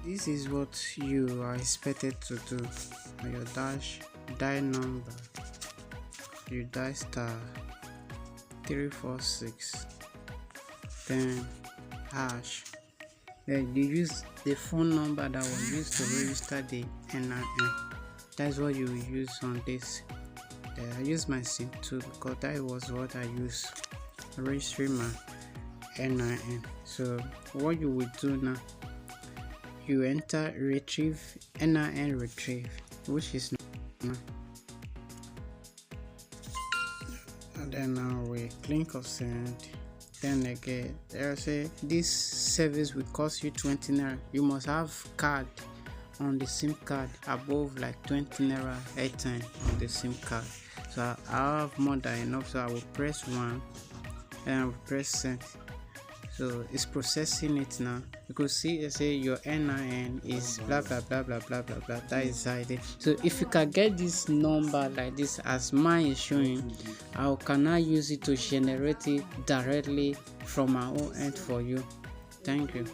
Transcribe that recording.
this is what you are expected to do on your die number. You die star 346, then hash. Then you use the phone number that was used to register the NIN. That's what you will use on this. I use my SIM too because that was what I used registering my NIN. So what you will do now, you enter retrieve NIN retrieve, which is now. And then now we click of send. Then again there say this service will cost you 20 naira. You must have card on the SIM card above like 20 naira airtime on the SIM card. So I have more than enough, so I will press 1 and I will press send. So it's processing it now. You could see say your NIN is blah blah blah blah blah blah blah. That is it. So if you can get this number like this as mine is showing, I can now use it to generate it directly from my own end for you. Thank you.